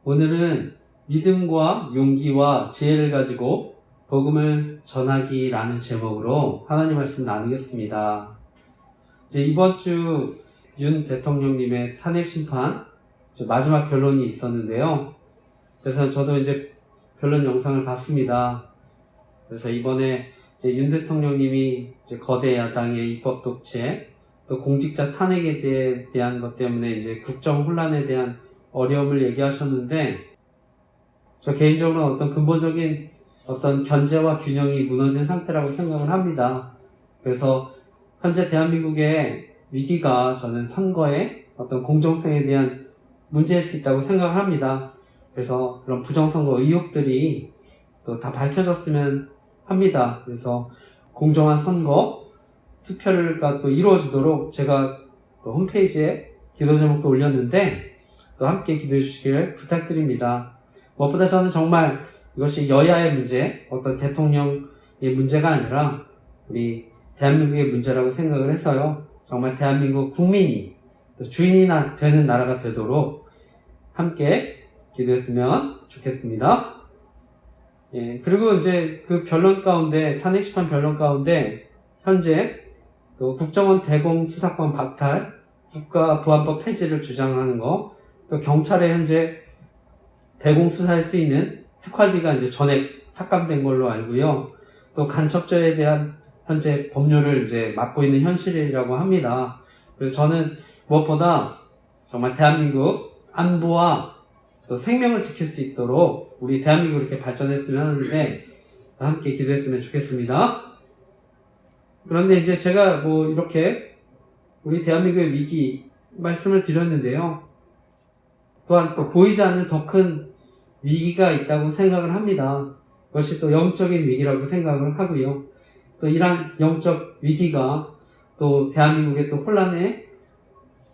오늘은 믿음과 용기와 지혜를 가지고 복음을 전하기라는 제목으로 하나님 말씀 나누겠습니다. 이제 이번 주 윤 대통령님의 탄핵 심판 마지막 변론이 있었는데요. 그래서 저도 이제 변론 영상을 봤습니다. 그래서 이번에 이제 윤 대통령님이 이제 거대 야당의 입법 독재, 또 공직자 탄핵에 대한 것 때문에 이제 국정 혼란에 대한 어려움을 얘기하셨는데, 저 개인적으로 어떤 근본적인 어떤 견제와 균형이 무너진 상태라고 생각을 합니다. 그래서 현재 대한민국의 위기가 저는 선거의 어떤 공정성에 대한 문제일 수 있다고 생각을 합니다. 그래서 그런 부정선거 의혹들이 또 다 밝혀졌으면 합니다. 그래서 공정한 선거 투표가 또 이루어지도록 제가 또 홈페이지에 기도 제목도 올렸는데 또 함께 기도해 주시길 부탁드립니다. 무엇보다 저는 정말 이것이 여야의 문제, 어떤 대통령의 문제가 아니라 우리 대한민국의 문제라고 생각을 해서요. 정말 대한민국 국민이 또 주인이 되는 나라가 되도록 함께 기도했으면 좋겠습니다. 예, 그리고 이제 그 변론 가운데, 탄핵심판 변론 가운데 현재 또 국정원 대공 수사권 박탈, 국가보안법 폐지를 주장하는 거, 또 경찰에 현재 대공 수사에 쓰이는 특활비가 이제 전액 삭감된 걸로 알고요. 또 간첩죄에 대한 현재 법률을 이제 맡고 있는 현실이라고 합니다. 그래서 저는 무엇보다 정말 대한민국 안보와 또 생명을 지킬 수 있도록 우리 대한민국이 이렇게 발전했으면 하는데 함께 기도했으면 좋겠습니다. 그런데 이제 제가 이렇게 우리 대한민국의 위기 말씀을 드렸는데요. 또한 또 보이지 않는 더 큰 위기가 있다고 생각을 합니다. 그것이 또 영적인 위기라고 생각을 하고요. 또 이러한 영적 위기가 또 대한민국의 또 혼란에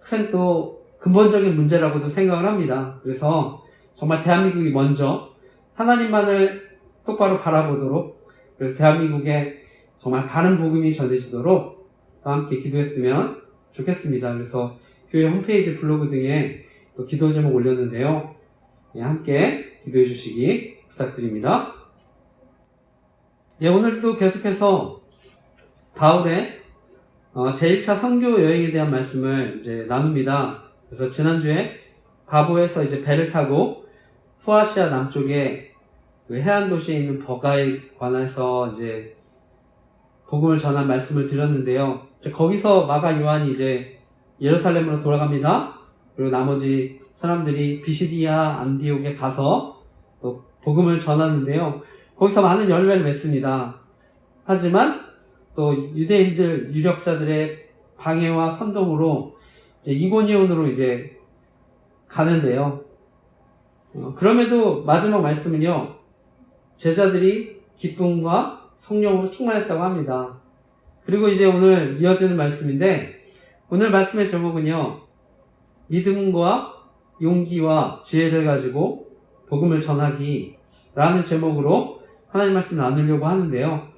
큰 또 근본적인 문제라고도 생각을 합니다. 그래서 정말 대한민국이 먼저 하나님만을 똑바로 바라보도록, 그래서 대한민국에 정말 바른 복음이 전해지도록 함께 기도했으면 좋겠습니다. 그래서 교회 홈페이지 블로그 등에 또 기도 제목 올렸는데요. 함께 기도해 주시기 부탁드립니다. 예, 오늘도 계속해서 바울의 제1차 선교 여행에 대한 말씀을 이제 나눕니다. 그래서 지난주에 바보에서 이제 배를 타고 소아시아 남쪽에 그 해안 도시에 있는 버가에 관해서 이제 복음을 전한 말씀을 드렸는데요. 이제 거기서 마가 요한이 이제 예루살렘으로 돌아갑니다. 그리고 나머지 사람들이 비시디아 안디옥에 가서 또 복음을 전하는데요. 거기서 많은 열매를 맺습니다. 하지만 또 유대인들, 유력자들의 방해와 선동으로 이제 이고니온으로 이제 가는데요. 그럼에도 마지막 말씀은요, 제자들이 기쁨과 성령으로 충만했다고 합니다. 그리고 이제 오늘 이어지는 말씀인데, 오늘 말씀의 제목은요, 믿음과 용기와 지혜를 가지고 복음을 전하기라는 제목으로 하나님 말씀 나누려고 하는데요.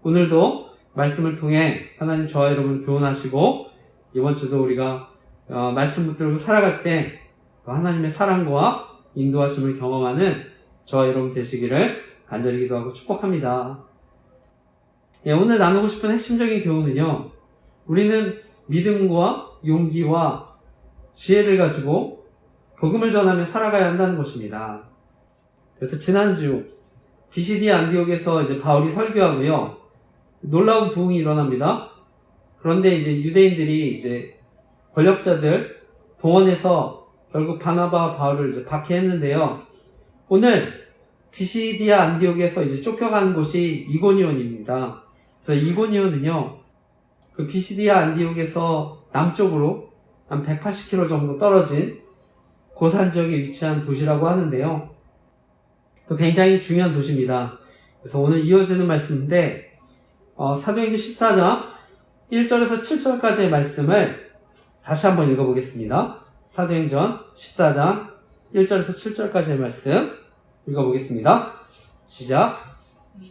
오늘도 말씀을 통해 하나님 저와 여러분 교훈하시고, 이번 주도 우리가 말씀 붙들고 살아갈 때 하나님의 사랑과 인도하심을 경험하는 저와 여러분 되시기를 간절히 기도하고 축복합니다. 예, 오늘 나누고 싶은 핵심적인 교훈은요, 우리는 믿음과 용기와 지혜를 가지고 복음을 전하며 살아가야 한다는 것입니다. 그래서 지난주 비시디아 안디옥에서 이제 바울이 설교하고요, 놀라운 부흥이 일어납니다. 그런데 이제 유대인들이 이제 권력자들 동원해서 결국 바나바와 바울을 이제 박해했는데요. 오늘 비시디아 안디옥에서 이제 쫓겨가는 곳이 이고니온입니다. 그래서 이고니온은요, 그 비시디아 안디옥에서 남쪽으로 한 180km 정도 떨어진 고산 지역에 위치한 도시라고 하는데요. 또 굉장히 중요한 도시입니다. 그래서 오늘 이어지는 말씀인데, 사도행전 14장 1절에서 7절까지의 말씀을 다시 한번 읽어보겠습니다. 사도행전 14장 1절에서 7절까지의 말씀 읽어보겠습니다. 시작.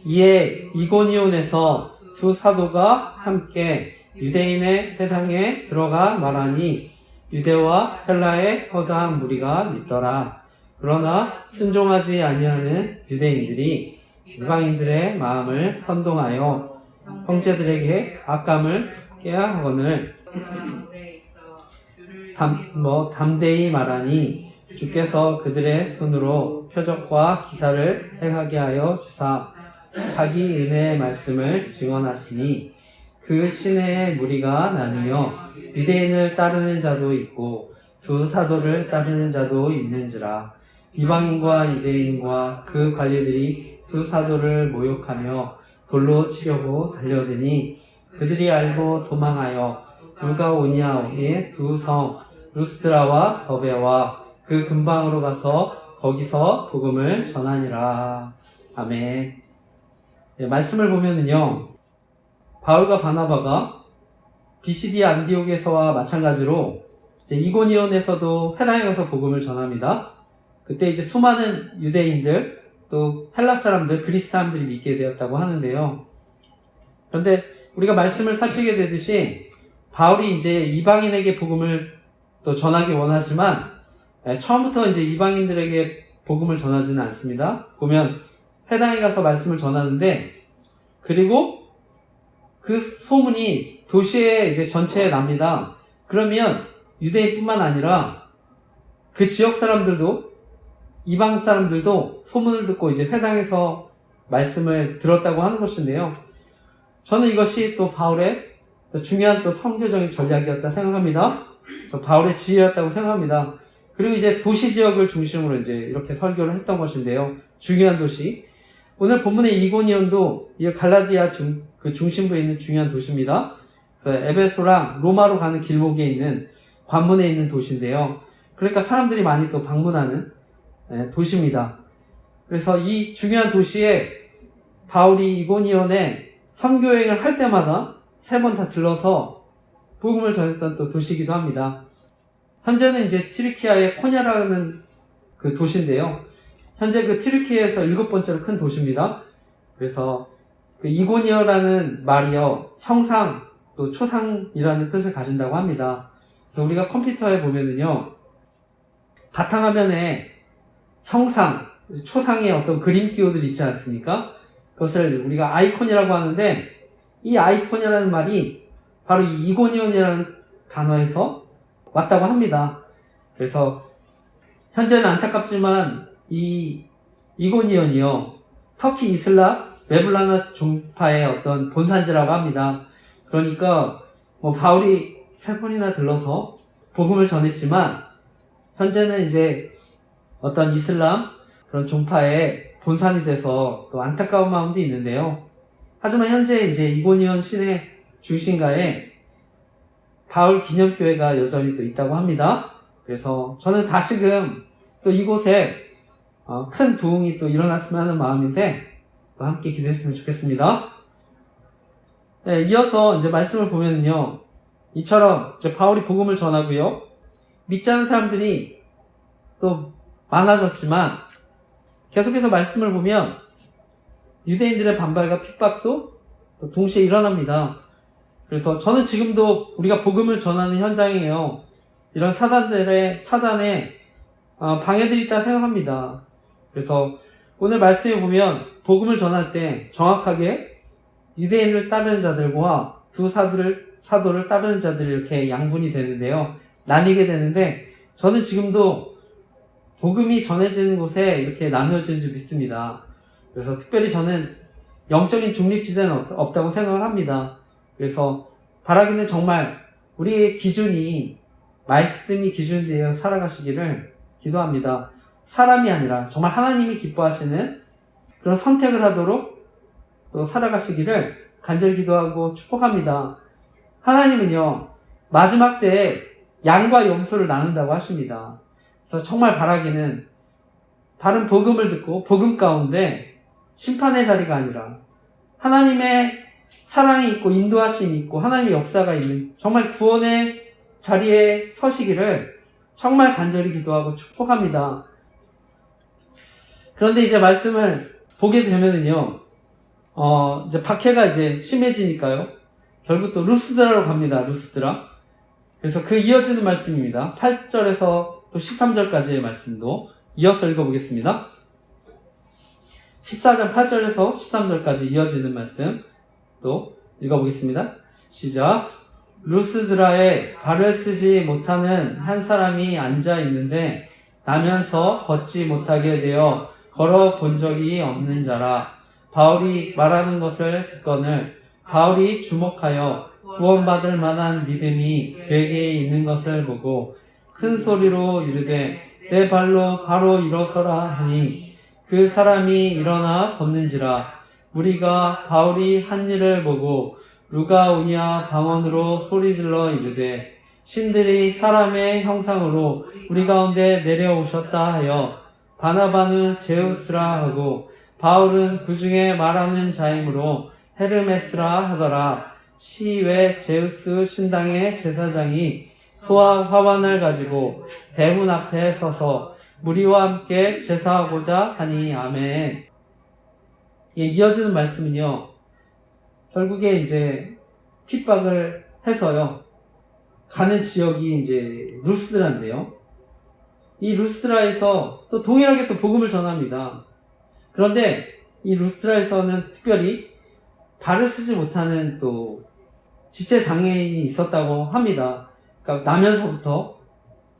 이에 이고니온에서 두 사도가 함께 유대인의 회당에 들어가 말하니 유대와 헬라의 허다한 무리가 믿더라. 그러나 순종하지 아니하는 유대인들이 이방인들의 마음을 선동하여 형제들에게 악감을 깨야 하거늘 담대히 말하니 주께서 그들의 손으로 표적과 기사를 행하게 하여 주사 자기 은혜의 말씀을 증언하시니 그 시내의 무리가 나뉘어 유대인을 따르는 자도 있고 두 사도를 따르는 자도 있는지라. 이방인과 유대인과 그 관리들이 두 사도를 모욕하며 돌로 치려고 달려드니 그들이 알고 도망하여 루가오니아의 두 성 루스드라와 더베와 그 근방으로 가서 거기서 복음을 전하니라. 아멘. 네, 말씀을 보면은요, 바울과 바나바가 비시디아 안디옥에서와 마찬가지로 이제 이고니온에서도 회당에 가서 복음을 전합니다. 그때 이제 수많은 유대인들 또 헬라 사람들, 그리스 사람들이 믿게 되었다고 하는데요. 그런데 우리가 말씀을 살피게 되듯이 바울이 이제 이방인에게 복음을 또 전하기 원하지만 처음부터 이제 이방인들에게 복음을 전하지는 않습니다. 보면 회당에 가서 말씀을 전하는데, 그리고 그 소문이 도시에 이제 전체에 납니다. 그러면 유대인뿐만 아니라 그 지역 사람들도, 이방 사람들도 소문을 듣고 이제 회당에서 말씀을 들었다고 하는 것인데요. 저는 이것이 또 바울의 중요한 또 선교적인 전략이었다 생각합니다. 그래서 바울의 지혜였다고 생각합니다. 그리고 이제 도시 지역을 중심으로 이제 이렇게 설교를 했던 것인데요. 중요한 도시. 오늘 본문의 이고니온도 이 갈라디아 그 중심부에 있는 중요한 도시입니다. 그래서 에베소랑 로마로 가는 길목에 있는 관문에 있는 도시인데요. 그러니까 사람들이 많이 또 방문하는 도시입니다. 그래서 이 중요한 도시에 바울이 이고니온에 선교여행을 할 때마다 3번 다 들러서 복음을 전했던 또 도시이기도 합니다. 현재는 이제 튀르키아의 코냐라는 그 도시인데요. 현재 그 튀르키아에서 7번째로 큰 도시입니다. 그래서 그 이고니어라는 말이요, 형상 또 초상이라는 뜻을 가진다고 합니다. 그래서 우리가 컴퓨터에 보면은요, 바탕화면에 형상, 초상의 어떤 그림 기호들이 있지 않습니까? 그것을 우리가 아이콘이라고 하는데, 이 아이콘이라는 말이 바로 이 이고니온이라는 단어에서 왔다고 합니다. 그래서 현재는 안타깝지만 이 이고니온이요, 터키 이슬람 메블라나 종파의 어떤 본산지라고 합니다. 그러니까 바울이 3번이나 들러서 복음을 전했지만 현재는 이제 어떤 이슬람 그런 종파의 본산이 돼서 또 안타까운 마음도 있는데요. 하지만 현재 이제 이고니온 시내 중심가에 바울 기념교회가 여전히 또 있다고 합니다. 그래서 저는 다시금 또 이곳에 큰 부흥이 또 일어났으면 하는 마음인데 또 함께 기도했으면 좋겠습니다. 네, 이어서 이제 말씀을 보면은요, 이처럼 이제 바울이 복음을 전하고요, 믿지 않는 사람들이 또 많아졌지만 계속해서 말씀을 보면 유대인들의 반발과 핍박도 또 동시에 일어납니다. 그래서 저는 지금도 우리가 복음을 전하는 현장이에요. 이런 사단의 방해들이 있다 생각합니다. 그래서 오늘 말씀에 보면 복음을 전할 때 정확하게 유대인을 따르는 자들과 두 사도를 따르는 자들이 이렇게 양분이 되는데요. 나뉘게 되는데, 저는 지금도 복음이 전해지는 곳에 이렇게 나누어지는 줄 믿습니다. 그래서 특별히 저는 영적인 중립지대는 없다고 생각을 합니다. 그래서 바라기는 정말 우리의 기준이 말씀이 기준이 되어 살아가시기를 기도합니다. 사람이 아니라 정말 하나님이 기뻐하시는 그런 선택을 하도록 또 살아가시기를 간절히 기도하고 축복합니다. 하나님은요, 마지막 때에 양과 염소를 나눈다고 하십니다. 그래서 정말 바라기는 바른 복음을 듣고 복음 가운데 심판의 자리가 아니라 하나님의 사랑이 있고 인도하심이 있고 하나님의 역사가 있는 정말 구원의 자리에 서시기를 정말 간절히 기도하고 축복합니다. 그런데 이제 말씀을 보게 되면은요, 이제 박해가 이제 심해지니까요, 결국 또 루스드라로 갑니다. 루스드라. 그래서 그 이어지는 말씀입니다. 8절에서 또 13절까지의 말씀도 이어서 읽어보겠습니다. 14장 8절에서 13절까지 이어지는 말씀 또 읽어보겠습니다. 시작. 루스드라에 발을 쓰지 못하는 한 사람이 앉아 있는데 나면서 걷지 못하게 되어 걸어 본 적이 없는 자라. 바울이 말하는 것을 듣거늘 바울이 주목하여 구원받을 만한 믿음이 그에게 있는 것을 보고 큰 소리로 이르되 내 발로 바로 일어서라 하니 그 사람이 일어나 걷는지라. 우리가 바울이 한 일을 보고 루가오니아 방언으로 소리질러 이르되 신들이 사람의 형상으로 우리 가운데 내려오셨다 하여 바나바는 제우스라 하고 바울은 그 중에 말하는 자이므로 헤르메스라 하더라. 시외 제우스 신당의 제사장이 소와 화환을 가지고 대문 앞에 서서 무리와 함께 제사하고자 하니 아멘. 이어지는 말씀은요, 결국에 이제 핍박을 해서요, 가는 지역이 이제 루스드라인데요. 이 루스드라에서 또 동일하게 또 복음을 전합니다. 그런데 이 루스드라에서는 특별히 발을 쓰지 못하는 또 지체 장애인이 있었다고 합니다. 그러니까 나면서부터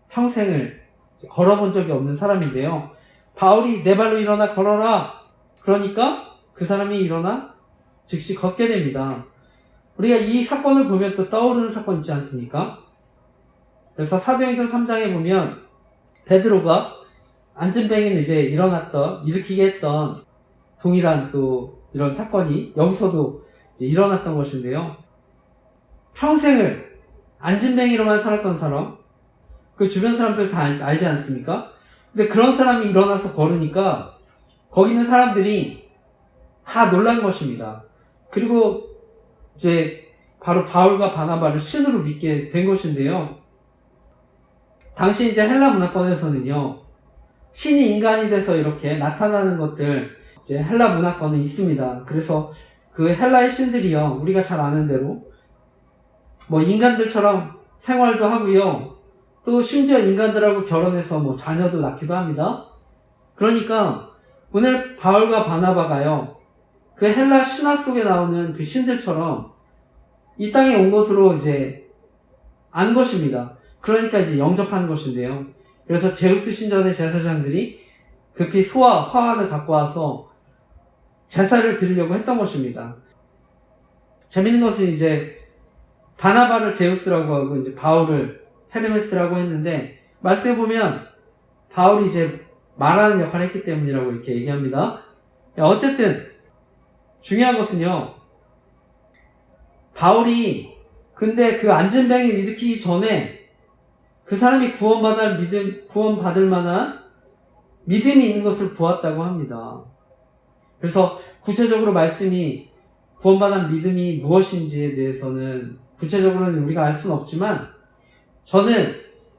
평생을 걸어본 적이 없는 사람인데요. 바울이 내 발로 일어나 걸어라. 그러니까 그 사람이 일어나 즉시 걷게 됩니다. 우리가 이 사건을 보면 또 떠오르는 사건 있지 않습니까? 그래서 사도행전 3장에 보면 베드로가 안진뱅이를 이제 일으키게 했던 동일한 또 이런 사건이 여기서도 이제 일어났던 것인데요. 평생을 안진뱅이로만 살았던 사람, 그 주변 사람들 다 알지 않습니까? 근데 그런 사람이 일어나서 걸으니까 거기 있는 사람들이 다 놀란 것입니다. 그리고 이제 바로 바울과 바나바를 신으로 믿게 된 것인데요. 당시 이제 헬라 문화권에서는요, 신이 인간이 돼서 이렇게 나타나는 것들, 이제 헬라 문화권은 있습니다. 그래서 그 헬라의 신들이요, 우리가 잘 아는 대로 뭐 인간들처럼 생활도 하고요, 또 심지어 인간들하고 결혼해서 뭐 자녀도 낳기도 합니다. 그러니까 오늘 바울과 바나바가요, 그 헬라 신화 속에 나오는 그 신들처럼 이 땅에 온 것으로 이제 안 것입니다. 그러니까 이제 영접하는 것인데요. 그래서 제우스 신전의 제사장들이 급히 소와 화환을 갖고 와서 제사를 드리려고 했던 것입니다. 재밌는 것은 이제 바나바를 제우스라고 하고 이제 바울을 헤르메스라고 했는데, 말씀해 보면 바울이 이제 말하는 역할을 했기 때문이라고 이렇게 얘기합니다. 어쨌든 중요한 것은요, 바울이 근데 그 안진뱅이를 일으키기 전에 그 사람이 구원받을 만한 믿음이 있는 것을 보았다고 합니다. 그래서 구체적으로 말씀이 구원받은 믿음이 무엇인지에 대해서는 구체적으로는 우리가 알 수는 없지만, 저는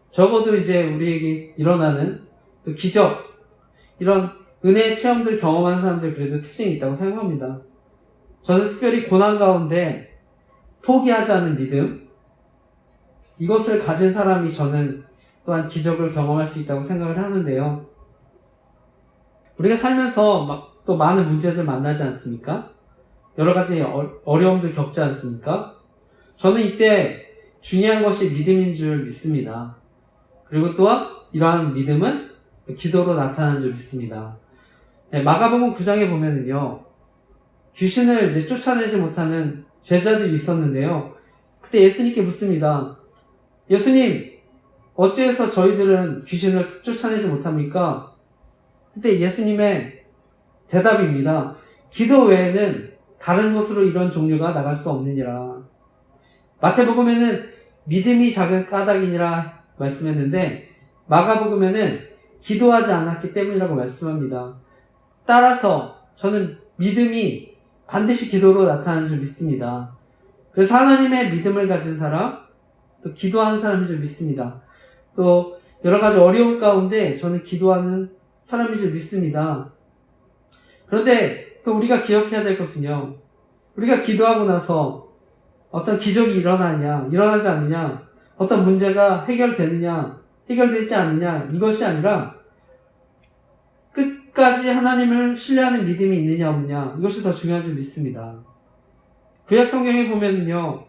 적어도 이제 우리에게 일어나는 그 기적, 이런 은혜의 체험들 경험하는 사람들 그래도 특징이 있다고 생각합니다. 저는 특별히 고난 가운데 포기하지 않는 믿음, 이것을 가진 사람이 저는 또한 기적을 경험할 수 있다고 생각을 하는데요. 우리가 살면서 또 많은 문제들 만나지 않습니까? 여러 가지 어려움들 겪지 않습니까? 저는 이때 중요한 것이 믿음인 줄 믿습니다. 그리고 또한 이러한 믿음은 기도로 나타나는 줄 믿습니다. 마가복음 9장에 보면은요, 귀신을 이제 쫓아내지 못하는 제자들이 있었는데요. 그때 예수님께 묻습니다. 예수님, 어찌해서 저희들은 귀신을 쫓아내지 못합니까? 그때 예수님의 대답입니다. 기도 외에는 다른 곳으로 이런 종류가 나갈 수 없느니라. 마태복음에는 믿음이 작은 까닭이니라 말씀했는데, 마가복음에는 기도하지 않았기 때문이라고 말씀합니다. 따라서 저는 믿음이 반드시 기도로 나타나는 줄 믿습니다. 그래서 하나님의 믿음을 가진 사람, 또 기도하는 사람인 줄 믿습니다. 또 여러 가지 어려움 가운데 저는 기도하는 사람인 줄 믿습니다. 그런데 또 우리가 기억해야 될 것은요, 우리가 기도하고 나서 어떤 기적이 일어나지 않느냐, 어떤 문제가 해결되느냐, 해결되지 않느냐, 이것이 아니라 끝까지 하나님을 신뢰하는 믿음이 있느냐 없느냐, 이것이 더 중요한 줄 믿습니다. 구약 성경에 보면은요,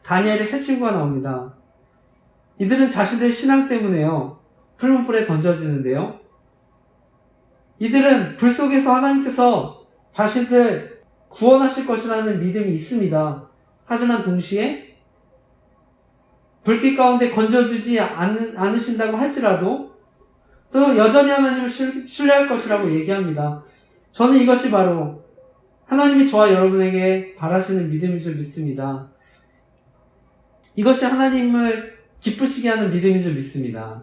다니엘의 세 친구가 나옵니다. 이들은 자신들의 신앙 때문에요, 풀무불에 던져지는데요, 이들은 불 속에서 하나님께서 자신들 구원하실 것이라는 믿음이 있습니다. 하지만 동시에 불길 가운데 건져주지 않으신다고 할지라도 또 여전히 하나님을 신뢰할 것이라고 얘기합니다. 저는 이것이 바로 하나님이 저와 여러분에게 바라시는 믿음인 줄 믿습니다. 이것이 하나님을 기쁘시게 하는 믿음인 줄 믿습니다.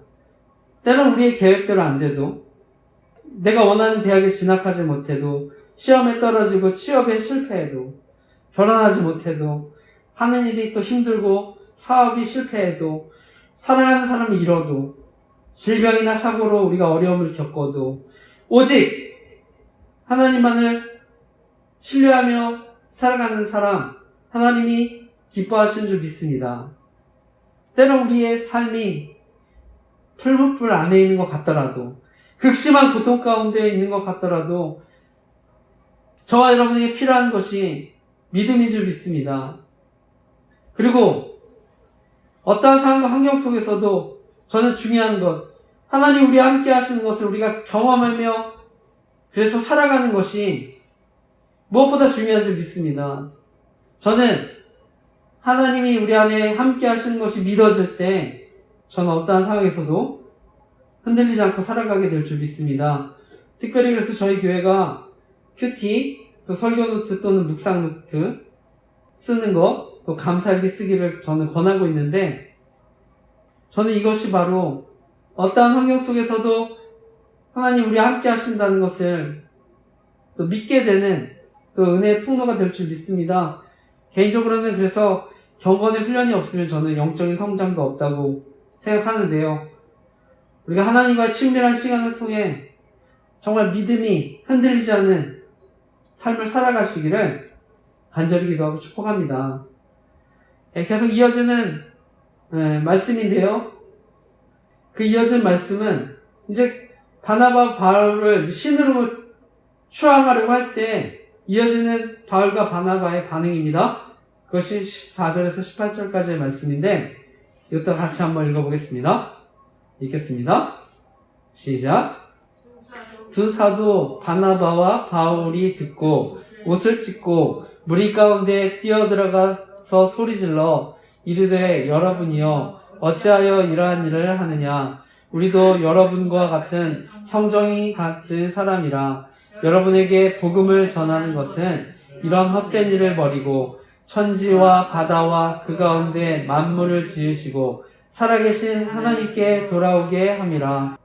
때론 우리의 계획대로 안 돼도, 내가 원하는 대학에 진학하지 못해도, 시험에 떨어지고 취업에 실패해도, 결혼하지 못해도, 하는 일이 또 힘들고 사업이 실패해도, 사랑하는 사람이 잃어도, 질병이나 사고로 우리가 어려움을 겪어도, 오직 하나님만을 신뢰하며 살아가는 사람, 하나님이 기뻐하시는 줄 믿습니다. 때론 우리의 삶이 풀무불 안에 있는 것 같더라도, 극심한 고통 가운데 있는 것 같더라도 저와 여러분에게 필요한 것이 믿음인 줄 믿습니다. 그리고 어떠한 상황과 환경 속에서도 저는 중요한 것, 하나님 우리와 함께 하시는 것을 우리가 경험하며 그래서 살아가는 것이 무엇보다 중요한 줄 믿습니다. 저는 하나님이 우리 안에 함께 하시는 것이 믿어질 때 저는 어떠한 상황에서도 흔들리지 않고 살아가게 될 줄 믿습니다. 특별히 그래서 저희 교회가 큐티, 또 설교노트 또는 묵상노트 쓰는 것, 또 감사일기 쓰기를 저는 권하고 있는데, 저는 이것이 바로 어떠한 환경 속에서도 하나님 우리와 함께 하신다는 것을 또 믿게 되는 또 은혜의 통로가 될 줄 믿습니다. 개인적으로는 그래서 경건의 훈련이 없으면 저는 영적인 성장도 없다고 생각하는데요. 우리가 하나님과 친밀한 시간을 통해 정말 믿음이 흔들리지 않는 삶을 살아가시기를 간절히 기도하고 축복합니다. 계속 이어지는 말씀인데요. 그 이어진 말씀은 이제 바나바 바울을 신으로 추앙하려고 할 때 이어지는 바울과 바나바의 반응입니다. 그것이 14절에서 18절까지의 말씀인데 이것도 같이 한번 읽어보겠습니다. 읽겠습니다. 시작. 두 사도 바나바와 바울이 듣고 옷을 찢고 무리 가운데 뛰어들어가서 소리질러 이르되 여러분이여 어찌하여 이러한 일을 하느냐. 우리도 여러분과 같은 성정이 가진 사람이라. 여러분에게 복음을 전하는 것은 이런 헛된 일을 버리고 천지와 바다와 그 가운데 만물을 지으시고 살아계신 하나님께 돌아오게 함이라.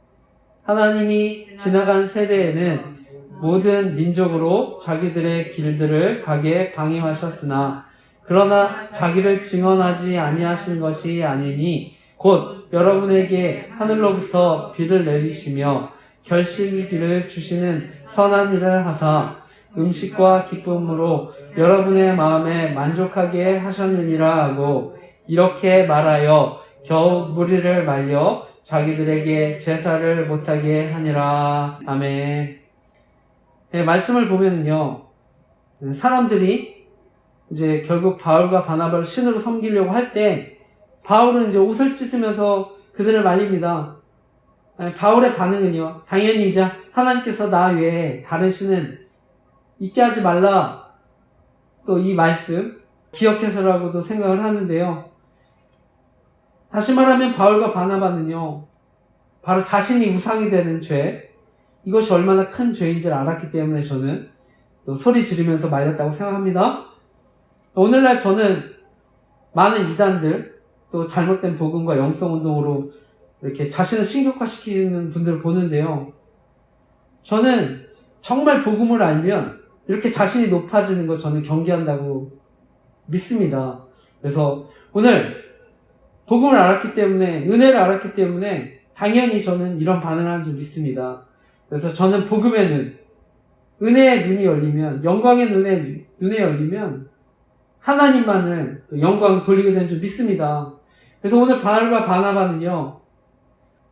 하나님이 지나간 세대에는 모든 민족으로 자기들의 길들을 가게 방임하셨으나 그러나 자기를 증언하지 아니하신 것이 아니니 곧 여러분에게 하늘로부터 비를 내리시며 결실비를 주시는 선한 일을 하사 음식과 기쁨으로 여러분의 마음에 만족하게 하셨느니라 하고 이렇게 말하여 겨우 무리를 말려 자기들에게 제사를 못하게 하니라. 아멘. 네, 말씀을 보면은요, 사람들이 이제 결국 바울과 바나바를 신으로 섬기려고 할 때 바울은 이제 옷을 찢으면서 그들을 말립니다. 바울의 반응은요, 당연히 이제 하나님께서 나 외에 다른 신은 있게 하지 말라, 또 이 말씀 기억해서라고도 생각을 하는데요. 다시 말하면 바울과 바나바는요, 바로 자신이 우상이 되는 죄, 이것이 얼마나 큰 죄인지를 알았기 때문에 저는 또 소리 지르면서 말렸다고 생각합니다. 오늘날 저는 많은 이단들, 또 잘못된 복음과 영성운동으로 이렇게 자신을 신격화시키는 분들을 보는데요. 저는 정말 복음을 알면 이렇게 자신이 높아지는 거 저는 경계한다고 믿습니다. 그래서 오늘 복음을 알았기 때문에, 은혜를 알았기 때문에 당연히 저는 이런 반응을 하는 줄 믿습니다. 그래서 저는 복음의 눈, 은혜의 눈이 열리면, 영광의 눈에 열리면 하나님만을 영광 돌리게 되는 줄 믿습니다. 그래서 오늘 바울과 바나바는요,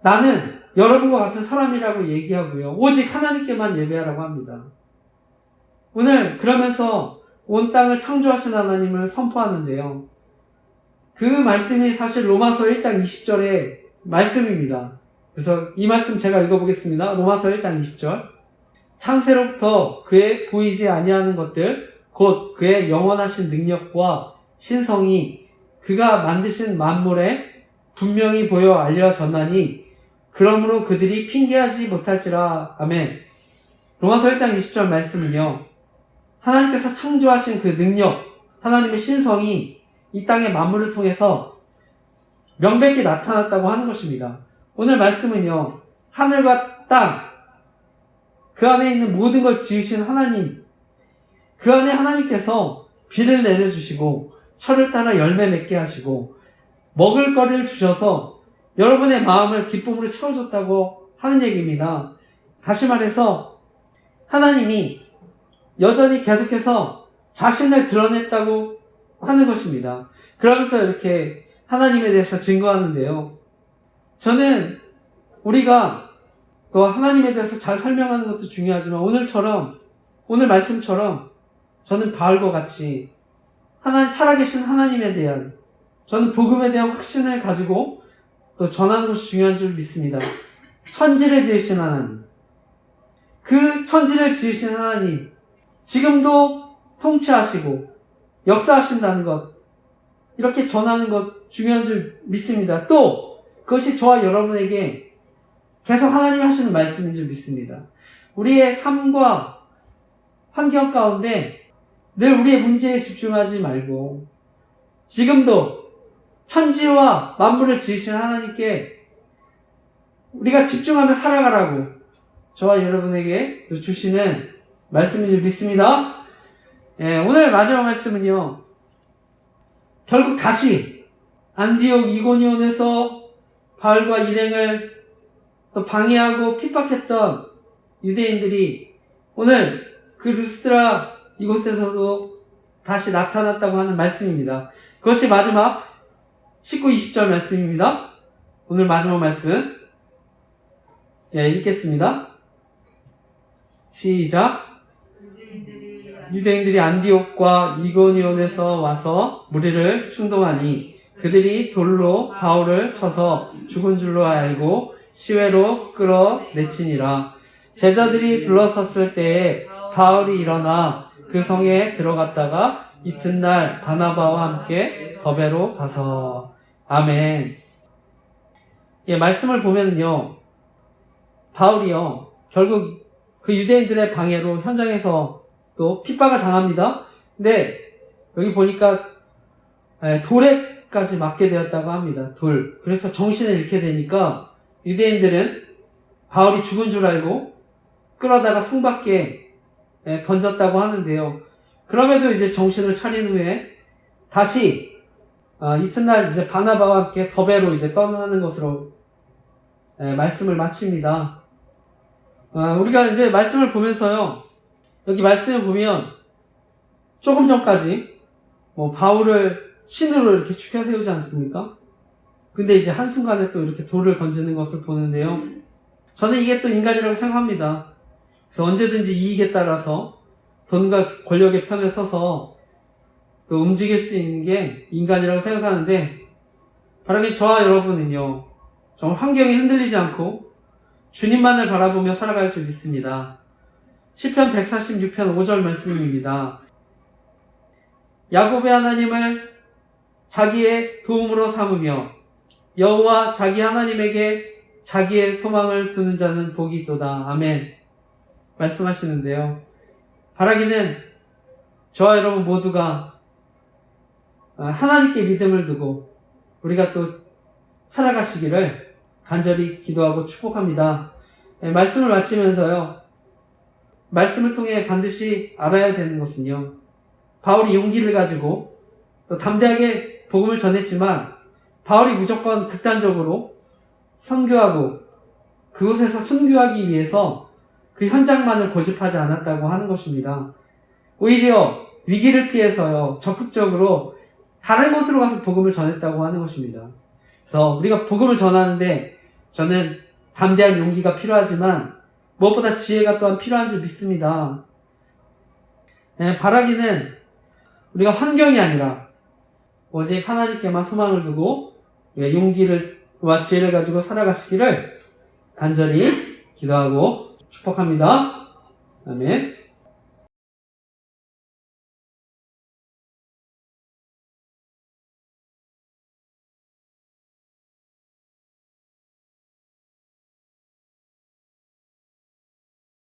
나는 여러분과 같은 사람이라고 얘기하고요. 오직 하나님께만 예배하라고 합니다. 오늘 그러면서 온 땅을 창조하신 하나님을 선포하는데요. 그 말씀이 사실 로마서 1장 20절의 말씀입니다. 그래서 이 말씀 제가 읽어보겠습니다. 로마서 1장 20절. 창세로부터 그의 보이지 아니하는 것들 곧 그의 영원하신 능력과 신성이 그가 만드신 만물에 분명히 보여 알려졌나니 그러므로 그들이 핑계하지 못할지라. 아멘. 로마서 1장 20절 말씀은요. 하나님께서 창조하신 그 능력, 하나님의 신성이 이 땅의 만물을 통해서 명백히 나타났다고 하는 것입니다. 오늘 말씀은요. 하늘과 땅, 그 안에 있는 모든 걸 지으신 하나님, 그 안에 하나님께서 비를 내려주시고 철을 따라 열매 맺게 하시고 먹을 거리를 주셔서 여러분의 마음을 기쁨으로 채워줬다고 하는 얘기입니다. 다시 말해서 하나님이 여전히 계속해서 자신을 드러냈다고 하는 것입니다. 그러면서 이렇게 하나님에 대해서 증거하는데요. 저는 우리가 또 하나님에 대해서 잘 설명하는 것도 중요하지만 오늘 말씀처럼 저는 바울과 같이 살아계신 하나님에 대한 저는 복음에 대한 확신을 가지고 또 전하는 것이 중요한 줄 믿습니다. 천지를 지으신 하나님, 그 천지를 지으신 하나님 지금도 통치하시고 역사하신다는 것, 이렇게 전하는 것 중요한 줄 믿습니다. 또 그것이 저와 여러분에게 계속 하나님이 하시는 말씀인 줄 믿습니다. 우리의 삶과 환경 가운데 늘 우리의 문제에 집중하지 말고 지금도 천지와 만물을 지으신 하나님께 우리가 집중하며 살아가라고 저와 여러분에게 주시는 말씀인 줄 믿습니다. 오늘 마지막 말씀은요. 결국 다시 안디옥 이고니온에서 바울과 일행을 또 방해하고 핍박했던 유대인들이 오늘 그 루스드라 이곳에서도 다시 나타났다고 하는 말씀입니다. 그것이 마지막 19, 20절 말씀입니다. 오늘 마지막 말씀 읽겠습니다. 시작. 유대인들이 안디옥과 이고니온에서 와서 무리를 충동하니 그들이 돌로 바울을 쳐서 죽은 줄로 알고 시외로 끌어내치니라. 제자들이 둘러섰을 때에 바울이 일어나 그 성에 들어갔다가 이튿날 바나바와 함께 더베로 가서. 아멘. 말씀을 보면요. 바울이요. 결국 그 유대인들의 방해로 현장에서 또 핍박을 당합니다. 근데 여기 보니까 돌에까지 맞게 되었다고 합니다. 돌. 그래서 정신을 잃게 되니까 유대인들은 바울이 죽은 줄 알고 끌어다가 성 밖에 던졌다고 하는데요. 그럼에도 이제 정신을 차린 후에 다시 이튿날 이제 바나바와 함께 더베로 이제 떠나는 것으로 말씀을 마칩니다. 우리가 이제 말씀을 보면서요. 여기 말씀을 보면 조금 전까지 바울을 신으로 이렇게 추켜 세우지 않습니까? 근데 이제 한순간에 또 이렇게 돌을 던지는 것을 보는데요. 저는 이게 또 인간이라고 생각합니다. 그래서 언제든지 이익에 따라서 돈과 권력의 편에 서서 또 움직일 수 있는 게 인간이라고 생각하는데, 바라기 저와 여러분은요, 정말 환경이 흔들리지 않고 주님만을 바라보며 살아갈 줄 믿습니다. 시편 146편 5절 말씀입니다. 야곱의 하나님을 자기의 도움으로 삼으며 여호와 자기 하나님에게 자기의 소망을 두는 자는 복이 있도다. 아멘. 말씀하시는데요. 바라기는 저와 여러분 모두가 하나님께 믿음을 두고 우리가 또 살아가시기를 간절히 기도하고 축복합니다. 말씀을 마치면서요. 말씀을 통해 반드시 알아야 되는 것은요. 바울이 용기를 가지고 또 담대하게 복음을 전했지만 바울이 무조건 극단적으로 선교하고 그곳에서 순교하기 위해서 그 현장만을 고집하지 않았다고 하는 것입니다. 오히려 위기를 피해서요. 적극적으로 다른 곳으로 가서 복음을 전했다고 하는 것입니다. 그래서 우리가 복음을 전하는데 저는 담대한 용기가 필요하지만 무엇보다 지혜가 또한 필요한 줄 믿습니다. 네, 바라기는 우리가 환경이 아니라 오직 하나님께만 소망을 두고 우리가 용기와 지혜를 가지고 살아가시기를 간절히 기도하고 축복합니다. 아멘.